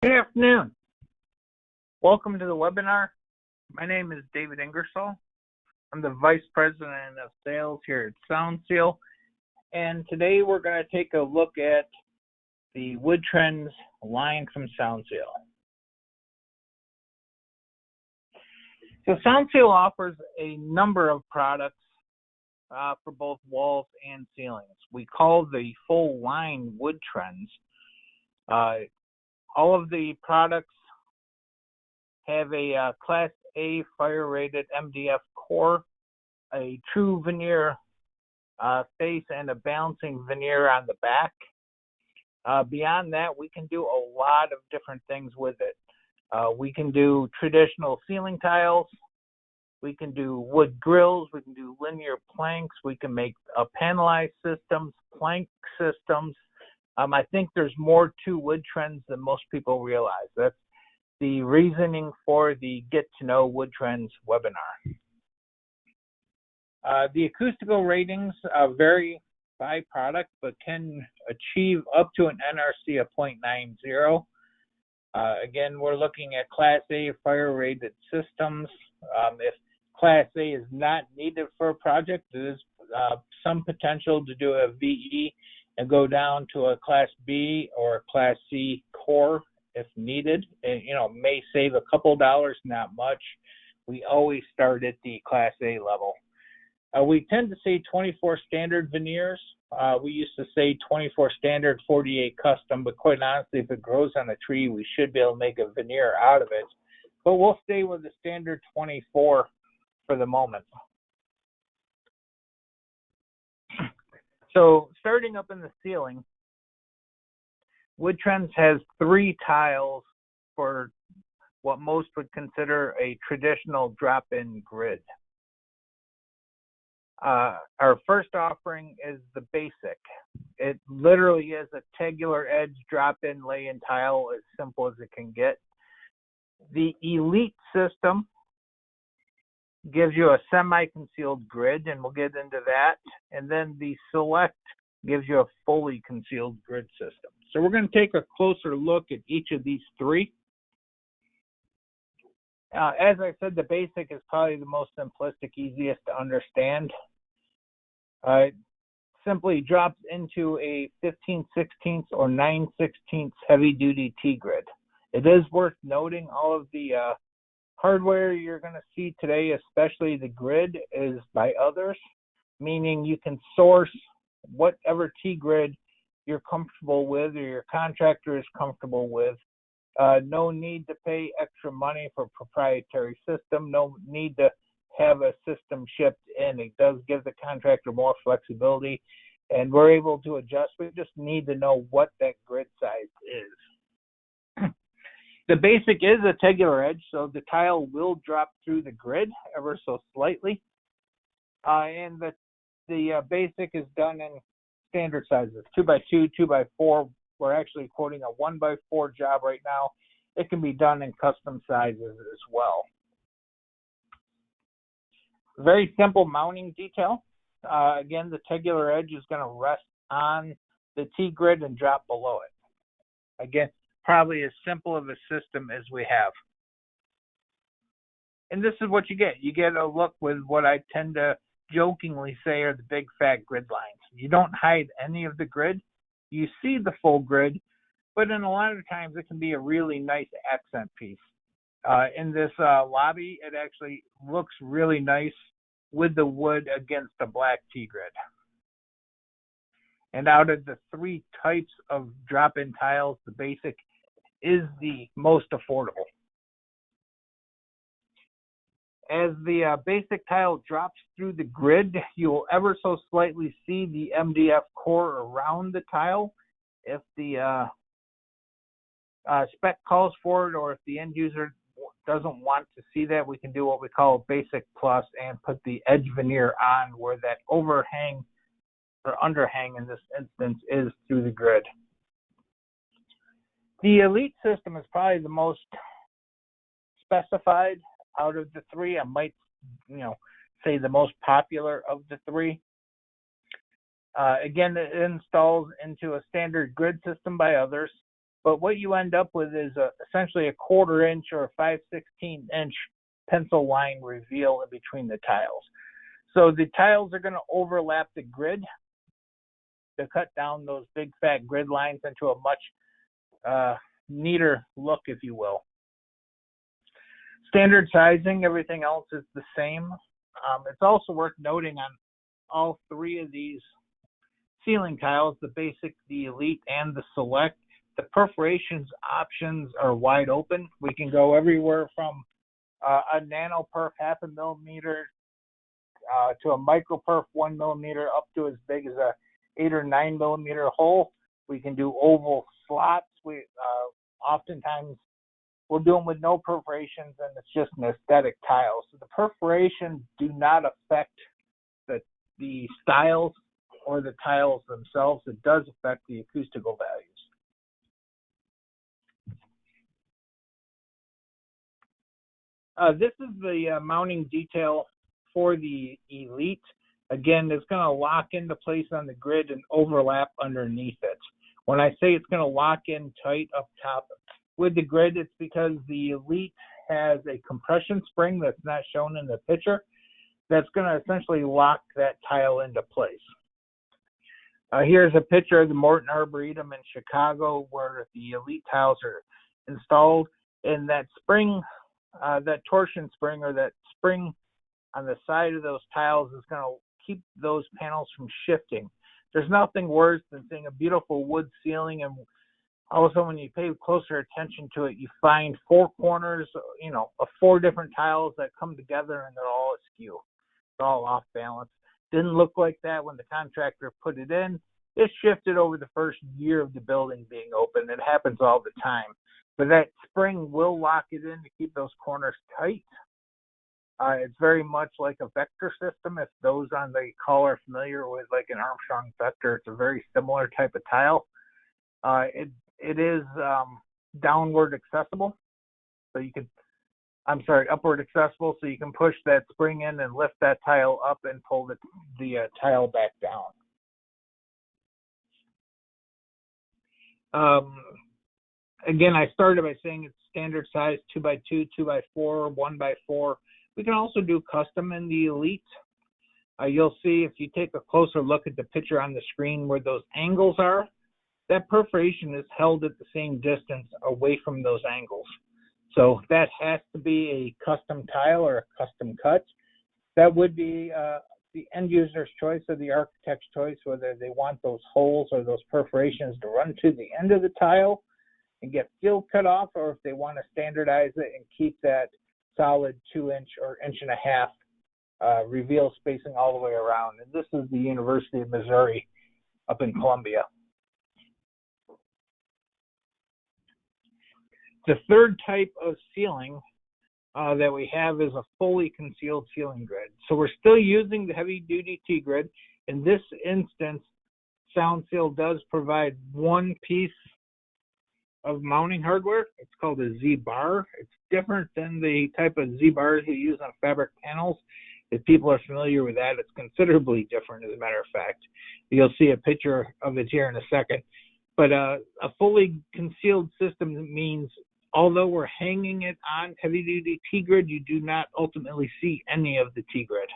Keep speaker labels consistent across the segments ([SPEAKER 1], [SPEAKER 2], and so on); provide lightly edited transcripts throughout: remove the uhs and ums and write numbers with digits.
[SPEAKER 1] Good afternoon. Welcome to the webinar. My name is David Ingersoll. I'm the Vice President of Sales here at SoundSeal, and today we're going to take a look at the WoodTrends line from SoundSeal. So SoundSeal offers a number of products for both walls and ceilings. We call the full line WoodTrends. All of the products have a Class A fire-rated MDF core, a true veneer face, and a balancing veneer on the back. Beyond that, we can do a lot of different things with it. We can do traditional ceiling tiles. We can do wood grills. We can do linear planks. We can make panelized systems, plank systems. I think there's more to WoodTrends than most people realize. That's the reasoning for the Get to Know WoodTrends webinar. The acoustical ratings vary by product, but can achieve up to an NRC of 0.90. Again, we're looking at Class A fire-rated systems. If Class A is not needed for a project, there is some potential to do a VE and go down to a Class B or a Class C core if needed. And, may save a couple dollars, not much. We always start at the Class A level. We tend to say 24 standard veneers. We used to say 24 standard, 48 custom, but quite honestly, if it grows on a tree, we should be able to make a veneer out of it. But we'll stay with the standard 24 for the moment. So starting up in the ceiling, WoodTrends has 3 tiles for what most would consider a traditional drop-in grid. Our first offering is the basic. It literally is a Tegular edge drop-in lay-in tile, as simple as it can get. The Elite system gives you a semi-concealed grid, and we'll get into that. And then the Select gives you a fully concealed grid system. So we're going to take a closer look at each of these 3. As I said, the basic is probably the most simplistic, easiest to understand. It simply drops into a 15/16 or 9/16 heavy-duty T-grid. It is worth noting all of the hardware you're going to see today, especially the grid, is by others, meaning you can source whatever T-grid you're comfortable with or your contractor is comfortable with. No need to pay extra money for proprietary system. No need to have a system shipped in. It does give the contractor more flexibility, and we're able to adjust. We just need to know what that grid size is. The basic is a Tegular edge, so the tile will drop through the grid ever so slightly. And the basic is done in standard sizes, 2x2, 2x4. We're actually quoting a 1x4 job right now. It can be done in custom sizes as well. Very simple mounting detail. Again, the Tegular edge is going to rest on the T-grid and drop below it. Again, probably as simple of a system as we have. And this is what you get. You get a look with what I tend to jokingly say are the big fat grid lines. You don't hide any of the grid. You see the full grid, but in a lot of times it can be a really nice accent piece. In this lobby, it actually looks really nice with the wood against the black T-grid. And out of the 3 types of drop-in tiles, the basic is the most affordable. As the basic tile drops through the grid, you will ever so slightly see the MDF core around the tile. If the spec calls for it, or if the end user doesn't want to see that, we can do what we call a basic plus and put the edge veneer on where that overhang or underhang in this instance is through the grid. The Elite system is probably the most specified out of the 3. I might, say the most popular of the 3. Again, it installs into a standard grid system by others. but what you end up with is essentially a 1/4 inch or a 5/16 inch pencil line reveal in between the tiles. So the tiles are going to overlap the grid to cut down those big fat grid lines into a much neater look, if you will. Standard sizing, everything else is the same. It's also worth noting on all 3 of these ceiling tiles, the basic, the elite, and the select, the perforations options are wide open. We can go everywhere from a nano perf 1/2 millimeter to a micro perf 1 millimeter up to as big as a 8 or 9 millimeter hole. We can do oval slots. We oftentimes we'll do them with no perforations, and it's just an aesthetic tile. So the perforations do not affect the styles or the tiles themselves. It does affect the acoustical values. This is the mounting detail for the Elite. Again, it's going to lock into place on the grid and overlap underneath it. When I say it's going to lock in tight up top with the grid, it's because the Elite has a compression spring that's not shown in the picture that's going to essentially lock that tile into place. Here's a picture of the Morton Arboretum in Chicago where the Elite tiles are installed, and that spring, that torsion spring or that spring on the side of those tiles is going to keep those panels from shifting. There's nothing worse than seeing a beautiful wood ceiling, and all of a sudden when you pay closer attention to it, you find 4 corners, of 4 different tiles that come together and they're all askew. It's all off balance. Didn't look like that when the contractor put it in. It shifted over the first year of the building being open. It happens all the time. But that spring will lock it in to keep those corners tight. It's very much like a vector system. If those on the call are familiar with like an Armstrong vector, it's a very similar type of tile. It is downward accessible. So you can, upward accessible. So you can push that spring in and lift that tile up and pull the tile back down. Again, I started by saying it's standard size 2x2, 2x4, 1x4. We can also do custom in the Elite. You'll see if you take a closer look at the picture on the screen where those angles are, that perforation is held at the same distance away from those angles. So that has to be a custom tile or a custom cut. That would be the end user's choice or the architect's choice, whether they want those holes or those perforations to run to the end of the tile and get field cut off, or if they want to standardize it and keep that solid 2-inch or 1.5-inch reveal spacing all the way around. And this is the University of Missouri up in Columbia. The third type of ceiling that we have is a fully concealed ceiling grid. So we're still using the heavy-duty T-grid. In this instance, SoundSeal does provide one piece of mounting hardware. It's called a Z-bar. It's different than the type of Z-bars you use on fabric panels. If people are familiar with that, it's considerably different, as a matter of fact. You'll see a picture of it here in a second. But a fully concealed system means although we're hanging it on heavy-duty T-grid, you do not ultimately see any of the T-grid.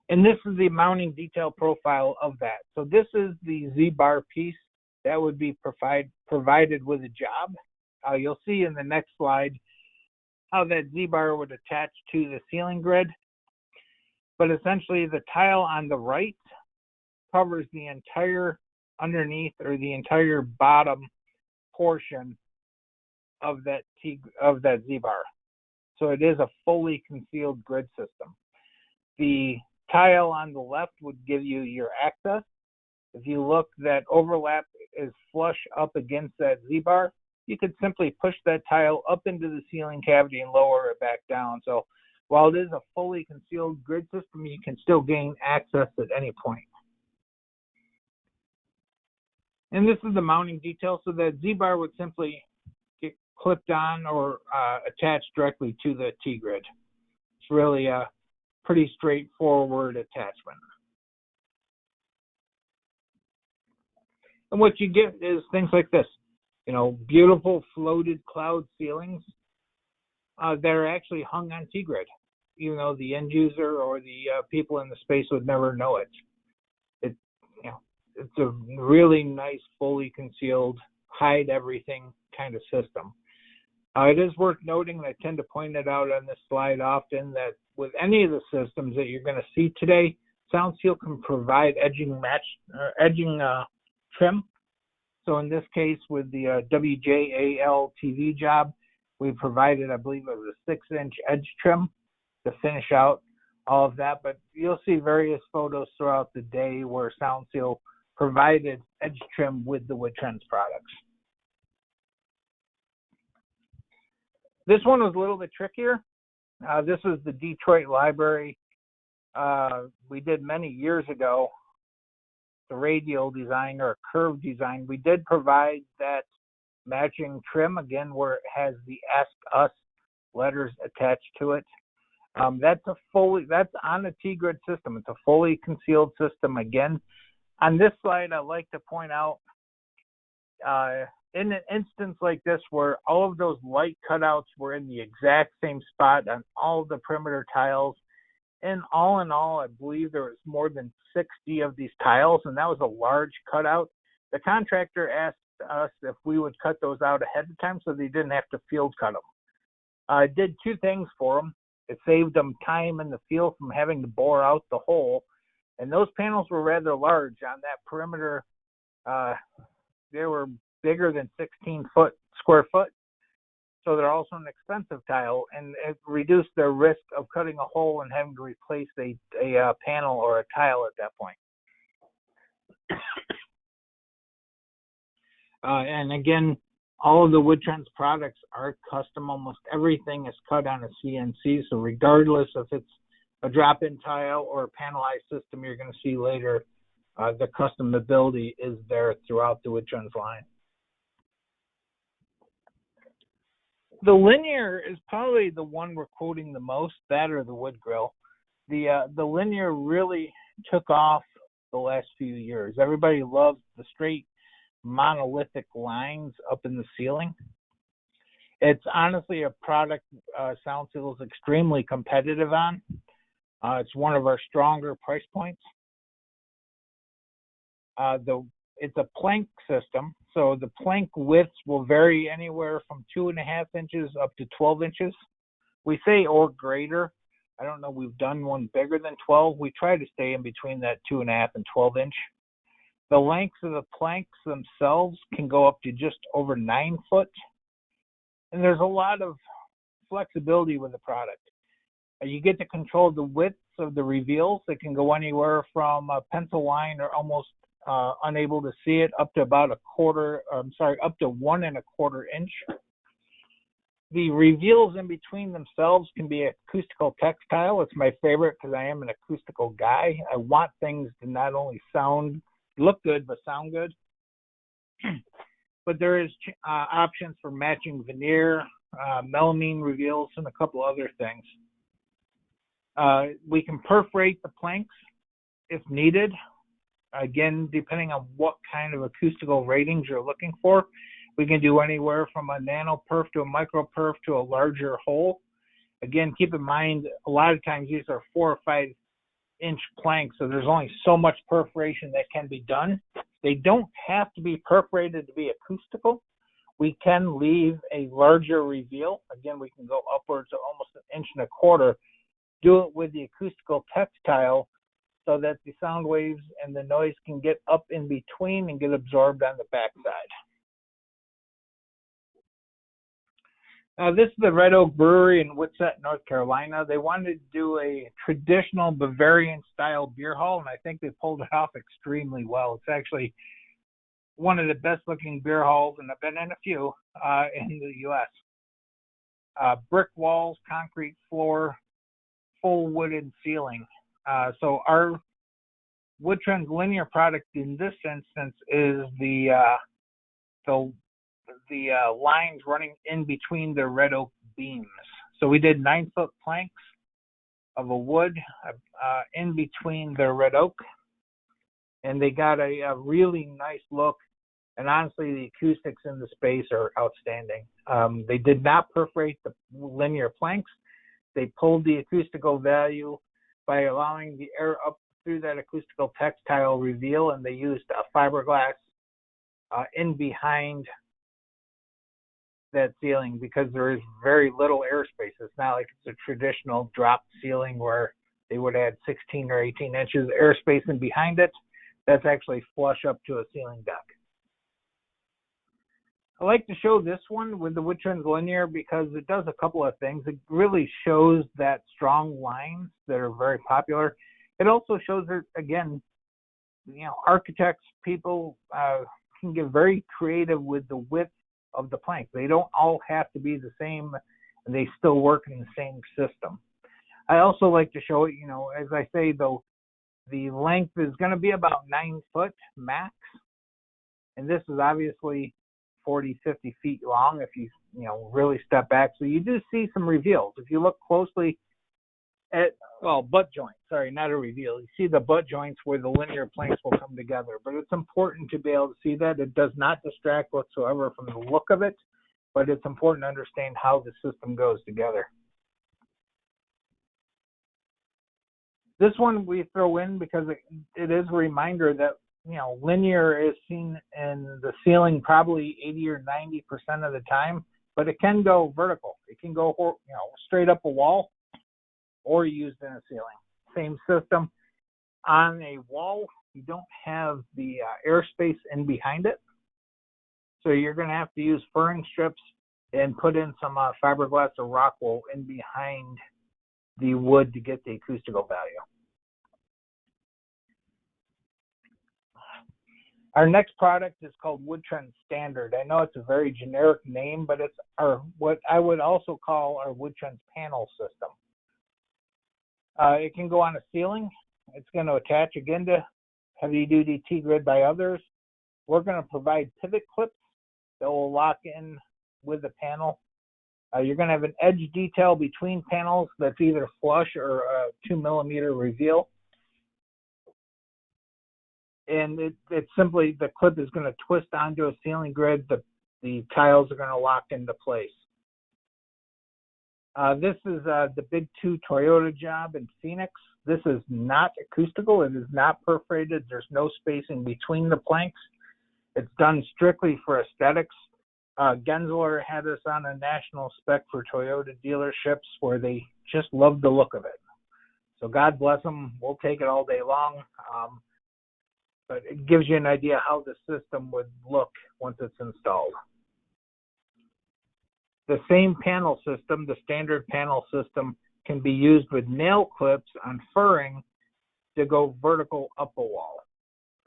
[SPEAKER 1] And this is the mounting detail profile of that. So this is the Z-bar piece that would be provided with a job. You'll see in the next slide how that Z-bar would attach to the ceiling grid. But essentially the tile on the right covers the entire underneath or the entire bottom portion of that Z-bar. So it is a fully concealed grid system. The tile on the left would give you your access. If you look, that overlap is flush up against that Z-bar. You could simply push that tile up into the ceiling cavity and lower it back down. So while it is a fully concealed grid system, you can still gain access at any point. And this is the mounting detail, so that Z-bar would simply get clipped on or attached directly to the T-grid. It's really a pretty straightforward attachment. And what you get is things like this, beautiful floated cloud ceilings that are actually hung on T-grid. Even though the end user or the people in the space would never know it. It's a really nice, fully concealed, hide everything kind of system. It is worth noting, and I tend to point it out on this slide often, that with any of the systems that you're going to see today, SoundSeal can provide edging trim. So in this case, with the WJAL TV job, we provided, I believe it was a 6-inch edge trim to finish out all of that. But you'll see various photos throughout the day where SoundSeal provided edge trim with the WoodTrends products. This one was a little bit trickier. This was the Detroit Library. We did many years ago, the radial design or curved design. We did provide that matching trim, again, where it has the Ask Us letters attached to it. That's on a T-grid system. It's a fully concealed system. Again, on this slide, I like to point out, in an instance like this where all of those light cutouts were in the exact same spot on all of the perimeter tiles, and all in all, I believe there was more than 60 of these tiles, and that was a large cutout. The contractor asked us if we would cut those out ahead of time so they didn't have to field cut them. I did two things for them. It saved them time in the field from having to bore out the hole, and those panels were rather large on that perimeter. They were bigger than 16 square foot, so they're also an expensive tile, and it reduced their risk of cutting a hole and having to replace a panel or a tile at that point. And again, all of the WoodTrends products are custom. Almost everything is cut on a CNC, so regardless if it's a drop-in tile or a panelized system you're going to see later, the customability is there throughout the WoodTrends line. The linear is probably the one we're quoting the most, that or the wood grill. The linear really took off the last few years. Everybody loves the straight monolithic lines up in the ceiling. It's honestly a product SoundSeal is extremely competitive on. It's one of our stronger price points. It's a plank system, so the plank widths will vary anywhere from 2.5 inches up to 12 inches. We say or greater. I don't know, we've done one bigger than 12. We try to stay in between that 2.5 and 12 inch. The lengths of the planks themselves can go up to just over 9 foot. And there's a lot of flexibility with the product. You get to control the widths of the reveals. It can go anywhere from a pencil line or almost unable to see it up to about up to 1.25 inch. The reveals in between themselves can be acoustical textile. It's my favorite because I am an acoustical guy. I want things to not only look good, but sound good. But there is options for matching veneer, melamine reveals, and a couple other things. We can perforate the planks if needed. Again, depending on what kind of acoustical ratings you're looking for, we can do anywhere from a nano perf to a micro perf to a larger hole. Again, keep in mind, a lot of times these are 4 or 5 inch planks, so there's only so much perforation that can be done. They don't have to be perforated to be acoustical. We can leave a larger reveal. Again, we can go upwards to almost 1.25 inches. Do it with the acoustical textile so that the sound waves and the noise can get up in between and get absorbed on the backside. This is the Red Oak Brewery in Woodset, North Carolina. They wanted to do a traditional Bavarian-style beer hall, and I think they pulled it off extremely well. It's actually one of the best-looking beer halls, and I've been in a few in the U.S. Brick walls, concrete floor, full wooden ceiling. So our WoodTrends linear product in this instance is the lines running in between the red oak beams. So we did 9-foot planks of a wood in between the red oak, and they got a really nice look. And honestly, the acoustics in the space are outstanding. They did not perforate the linear planks. They pulled the acoustical value by allowing the air up through that acoustical textile reveal, and they used a fiberglass in behind that ceiling because there is very little airspace. It's not like it's a traditional drop ceiling where they would add 16 or 18 inches airspace in behind it. That's actually flush up to a ceiling deck. I like to show this one with the WoodTrends linear because it does a couple of things. It really shows that strong lines that are very popular. It also shows that, again, architects, people can get very creative with the width of the plank. They don't all have to be the same, and they still work in the same system. I also like to show it, as I say, though, the length is going to be about 9 foot max, and this is obviously 40, 50 feet long if you really step back. So you do see some reveals. If you look closely at, butt joints, sorry, not a reveal. You see the butt joints where the linear planks will come together. But it's important to be able to see that. It does not distract whatsoever from the look of it, but it's important to understand how the system goes together. This one we throw in because it is a reminder that linear is seen in the ceiling probably 80 or 90% of the time, but it can go vertical. It can go, straight up a wall or used in a ceiling. Same system. On a wall, you don't have the airspace in behind it, so you're going to have to use furring strips and put in some fiberglass or rock wool in behind the wood to get the acoustical value. Our next product is called WoodTrends Standard. I know it's a very generic name, but it's what I would also call our WoodTrends panel system. It can go on a ceiling. It's going to attach again to heavy-duty T-grid by others. We're going to provide pivot clips that will lock in with the panel. You're going to have an edge detail between panels that's either flush or a 2mm reveal. And it's simply the clip is going to twist onto a ceiling grid. The tiles are going to lock into place. This is the Big 2 Toyota job in Phoenix. This is not acoustical. It is not perforated. There's no spacing between the planks. It's done strictly for aesthetics. Gensler had us on a national spec for Toyota dealerships where they just love the look of it. So God bless them. We'll take it all day long. But it gives you an idea how the system would look once it's installed. The same panel system, the standard panel system, can be used with nail clips on furring to go vertical up a wall.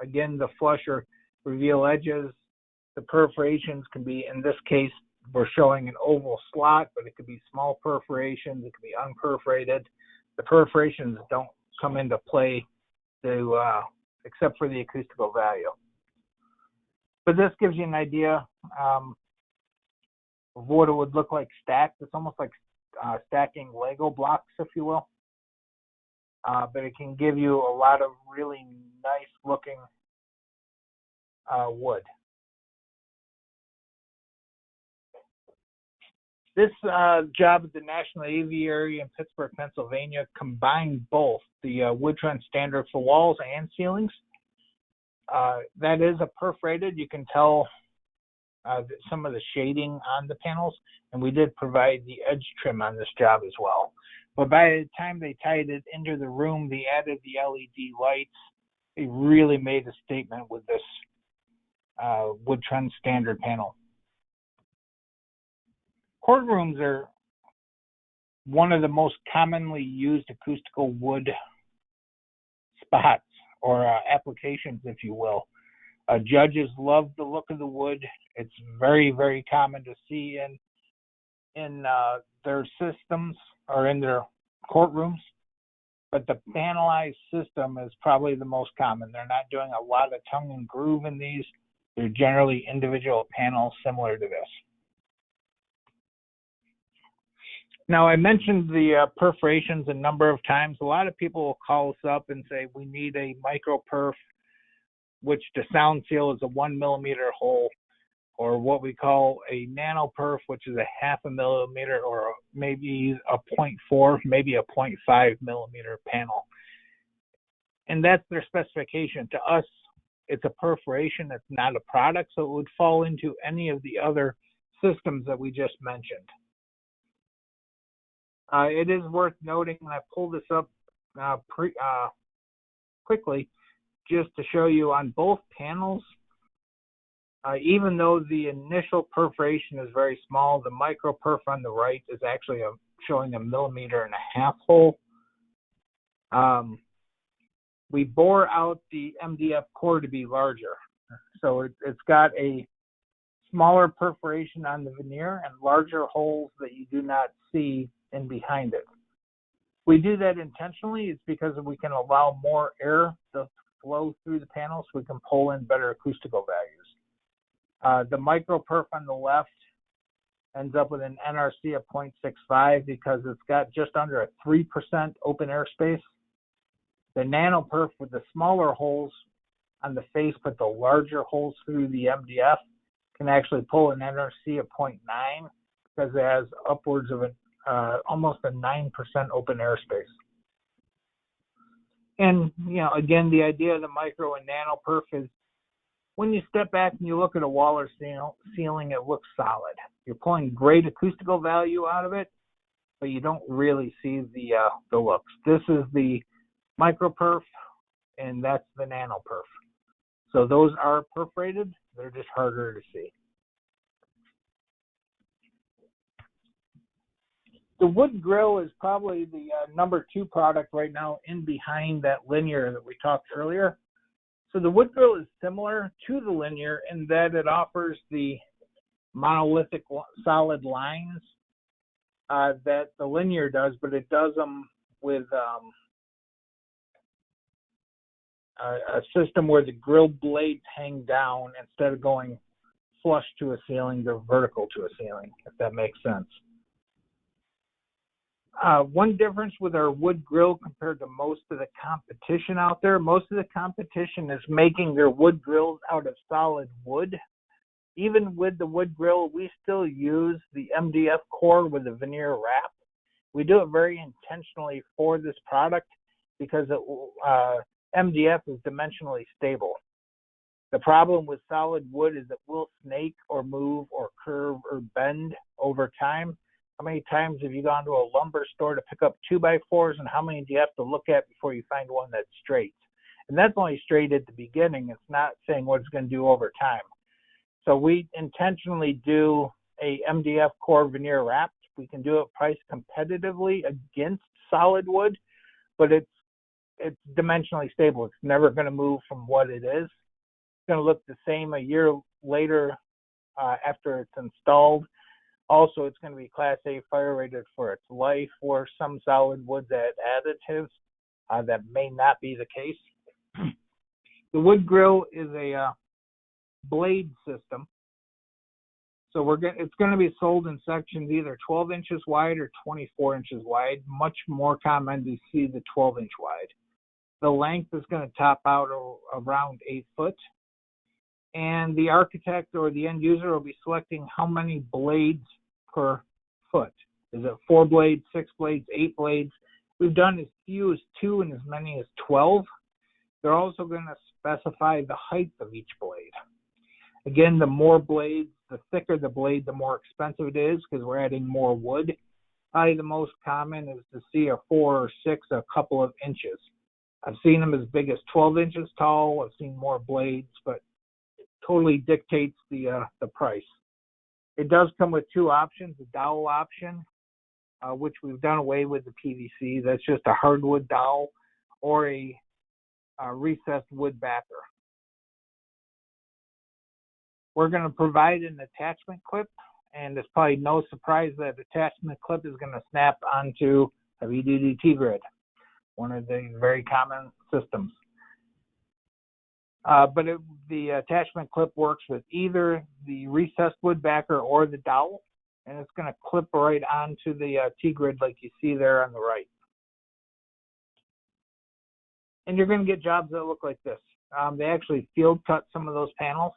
[SPEAKER 1] Again, the flush or reveal edges, the perforations can be, in this case, we're showing an oval slot, but it could be small perforations, it could be unperforated. The perforations don't come into play except for the acoustical value. But this gives you an idea of what it would look like stacked. It's almost like stacking Lego blocks, if you will. But it can give you a lot of really nice looking wood. This job at the National Aviary in Pittsburgh, Pennsylvania, combined both the WoodTrends Standard for walls and ceilings. That is a perforated. You can tell some of the shading on the panels, and we did provide the edge trim on this job as well. But by the time they tied it into the room, they added the LED lights. They really made a statement with this WoodTrends Standard panel. Courtrooms are one of the most commonly used acoustical wood spots or applications, if you will. Judges love the look of the wood. It's very, very common to see in their systems or in their courtrooms. But the panelized system is probably the most common. They're not doing a lot of tongue and groove in these. They're generally individual panels similar to this. Now, I mentioned the perforations a number of times. A lot of people will call us up and say, we need a micro perf. which the sound seal is a 1 millimeter hole, or what we call a nano perf, which is a 0.5 millimeter, or maybe a 0.4, maybe a 0.5 millimeter panel. And that's their specification. To us, it's a perforation, it's not a product, so it would fall into any of the other systems that we just mentioned. It is worth noting, and I pulled this up quickly just to show you on both panels, even though the initial perforation is very small, the micro perf on the right is actually showing a 1.5 millimeter hole. We bore out the MDF core to be larger. So it's got a smaller perforation on the veneer and larger holes that you do not see in behind it. We do that intentionally. It's because we can allow more air to flow through the panel so we can pull in better acoustical values. The micro perf on the left ends up with an NRC of 0.65 because it's got just under a 3% open air space. The nano perf with the smaller holes on the face but the larger holes through the MDF can actually pull an NRC of 0.9 because it has upwards of almost a 9% open air space. And, you know, again, the idea of the micro and nano perf is when you step back and you look at a wall or ceiling, it looks solid. You're pulling great acoustical value out of it, but you don't really see the looks. This is the micro perf, and that's the nano perf. So those are perforated. They're just harder to see. The wood grill is probably the number 2 product right now in behind that linear that we talked earlier. So the wood grill is similar to the linear in that it offers the monolithic solid lines that the linear does, but it does them with a system where the grill blades hang down instead of going flush to a ceiling, they're vertical to a ceiling, if that makes sense. One difference with our wood grill compared to most of the competition out there, most of the competition is making their wood grills out of solid wood. Even with the wood grill, we still use the MDF core with the veneer wrap. We do it very intentionally for this product because MDF is dimensionally stable. The problem with solid wood is it will snake or move or curve or bend over time. How many times have you gone to a lumber store to pick up 2x4s, and how many do you have to look at before you find one that's straight? And that's only straight at the beginning. It's not saying what it's going to do over time. So we intentionally do a MDF core veneer wrap. We can do it priced competitively against solid wood, but it's dimensionally stable. It's never going to move from what it is. It's going to look the same a year later after it's installed. Also, it's going to be Class A fire rated for its life, or some solid woods add additives. That may not be the case. The wood grill is a blade system. So it's going to be sold in sections either 12 inches wide or 24 inches wide. Much more common to see the 12-inch wide. The length is going to top out around 8 foot. And the architect or the end user will be selecting how many blades per foot. Is it 4 blades, 6 blades, 8 blades? We've done as few as 2 and as many as 12. They're also going to specify the height of each blade. Again, the more blades, the thicker the blade, the more expensive it is because we're adding more wood. Probably the most common is to see a 4 or 6, a couple of inches. I've seen them as big as 12 inches tall. I've seen more blades, but it totally dictates the price. It does come with 2 options, a dowel option, which we've done away with the PVC. That's just a hardwood dowel, or a recessed wood backer. We're going to provide an attachment clip, and it's probably no surprise that attachment clip is going to snap onto a heavy-duty T-grid, one of the very common systems. But the attachment clip works with either the recessed wood backer or the dowel, and it's going to clip right onto the T-grid like you see there on the right. And you're going to get jobs that look like this. They actually field cut some of those panels,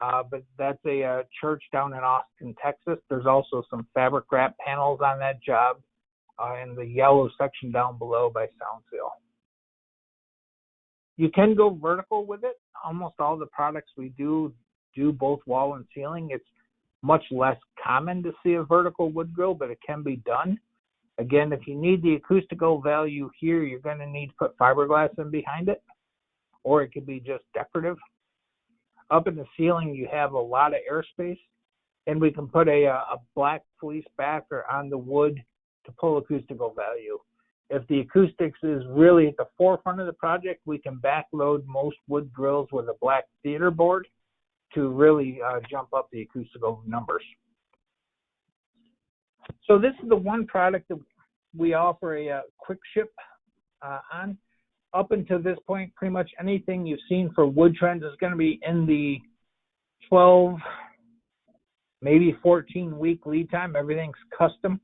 [SPEAKER 1] but that's a church down in Austin, Texas. There's also some fabric wrap panels on that job in the yellow section down below by SoundSeal. You can go vertical with it. Almost all the products we do both wall and ceiling. It's much less common to see a vertical wood grill, but it can be done. Again, if you need the acoustical value here, you're going to need to put fiberglass in behind it, or it could be just decorative. Up in the ceiling, you have a lot of airspace, and we can put a black fleece backer on the wood to pull acoustical value. If the acoustics is really at the forefront of the project, we can backload most wood grills with a black theater board to really jump up the acoustical numbers. So this is the one product that we offer a quick ship on. Up until this point, pretty much anything you've seen for WoodTrends is going to be in the 12, maybe 14-week lead time. Everything's custom.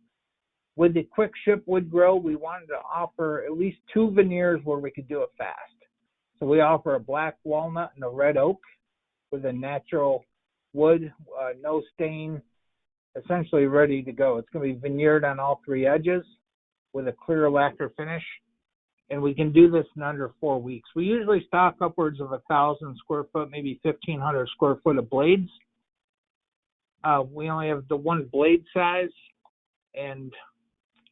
[SPEAKER 1] With the quick ship wood grill, we wanted to offer at least 2 veneers where we could do it fast. So we offer a black walnut and a red oak with a natural wood, no stain, essentially ready to go. It's going to be veneered on all 3 edges with a clear lacquer finish. And we can do this in under 4 weeks. We usually stock upwards of 1,000 square foot, maybe 1,500 square foot of blades. We only have the one blade size, and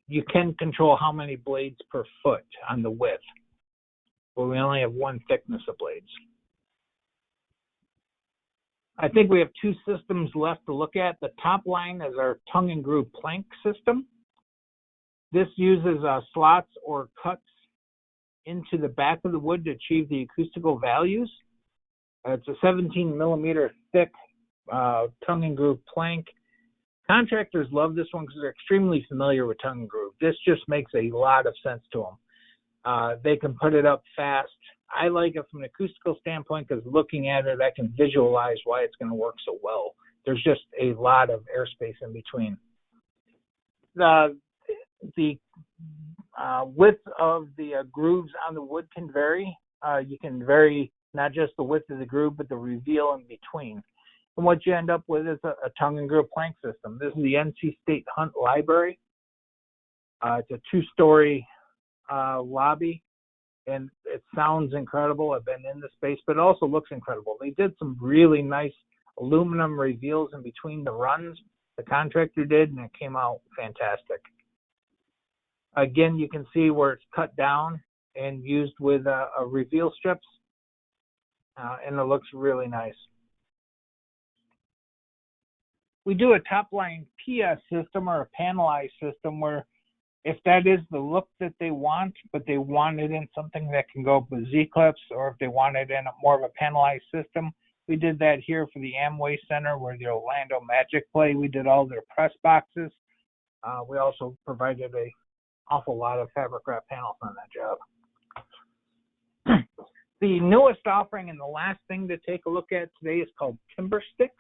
[SPEAKER 1] you can control how many blades per foot on the width, but we only have one thickness of blades. I think we have 2 systems left to look at. The Topline is our tongue and groove plank system. This uses slots or cuts into the back of the wood to achieve the acoustical values. It's a 17 millimeter thick tongue and groove plank. Contractors love this one because they're extremely familiar with tongue and groove. This just makes a lot of sense to them. They can put it up fast. I like it from an acoustical standpoint because looking at it, I can visualize why it's going to work so well. There's just a lot of airspace in between. The width of the grooves on the wood can vary. You can vary not just the width of the groove, but the reveal in between. And what you end up with is a tongue and groove plank system. This is the NC State Hunt Library. It's a 2-story lobby, and it sounds incredible. I've been in the space, but it also looks incredible. They did some really nice aluminum reveals in between the runs, the contractor did, and it came out fantastic. Again, you can see where it's cut down and used with reveal strips, and it looks really nice. We do a Topline PS system or a panelized system where if that is the look that they want, but they want it in something that can go up with Z-clips, or if they want it in more of a panelized system. We did that here for the Amway Center where the Orlando Magic play. We did all their press boxes. We also provided an awful lot of fabric wrap panels on that job. The newest offering and the last thing to take a look at today is called Timber-Stix.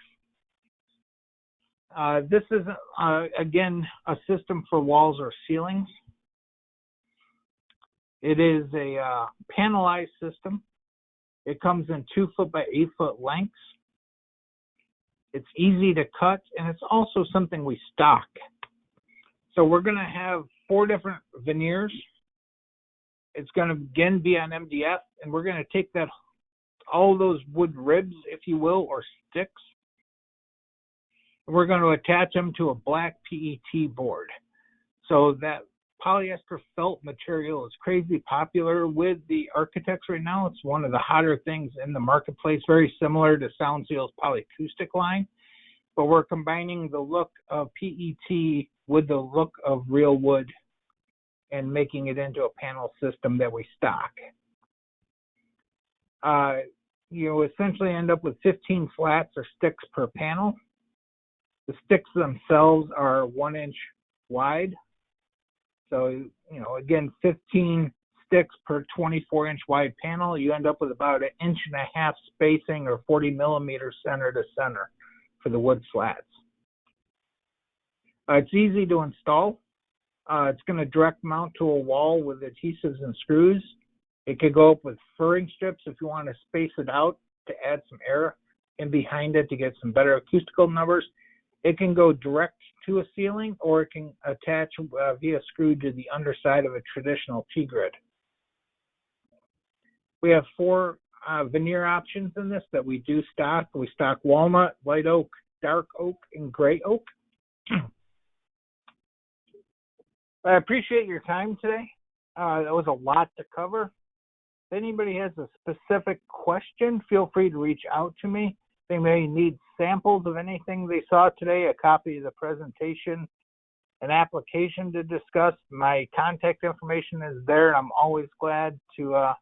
[SPEAKER 1] This is, again, a system for walls or ceilings. It is a panelized system. It comes in 2-foot by 8-foot lengths. It's easy to cut, and it's also something we stock. So we're going to have 4 different veneers. It's going to, again, be on MDF, and we're going to take all those wood ribs, if you will, or sticks. We're going to attach them to a black PET board. So that polyester felt material is crazy popular with the architects right now. It's one of the hotter things in the marketplace, very similar to SoundSeal's Polyacoustic line. But we're combining the look of PET with the look of real wood and making it into a panel system that we stock. You essentially end up with 15 flats or sticks per panel. The sticks themselves are 1 inch wide. So, again, 15 sticks per 24-inch wide panel. You end up with about 1.5 inch spacing or 40 millimeters center to center for the wood slats. It's easy to install. It's going to direct mount to a wall with adhesives and screws. It could go up with furring strips if you want to space it out to add some air in behind it to get some better acoustical numbers. It can go direct to a ceiling, or it can attach via screw to the underside of a traditional T-grid. We have 4 veneer options in this that we do stock. We stock walnut, white oak, dark oak, and gray oak. I appreciate your time today. That was a lot to cover. If anybody has a specific question, feel free to reach out to me. They may need samples of anything they saw today, a copy of the presentation, an application to discuss. My contact information is there, and I'm always glad to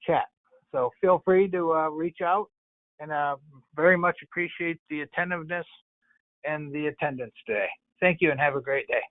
[SPEAKER 1] chat. So feel free to reach out, and very much appreciate the attentiveness and the attendance today. Thank you, and have a great day.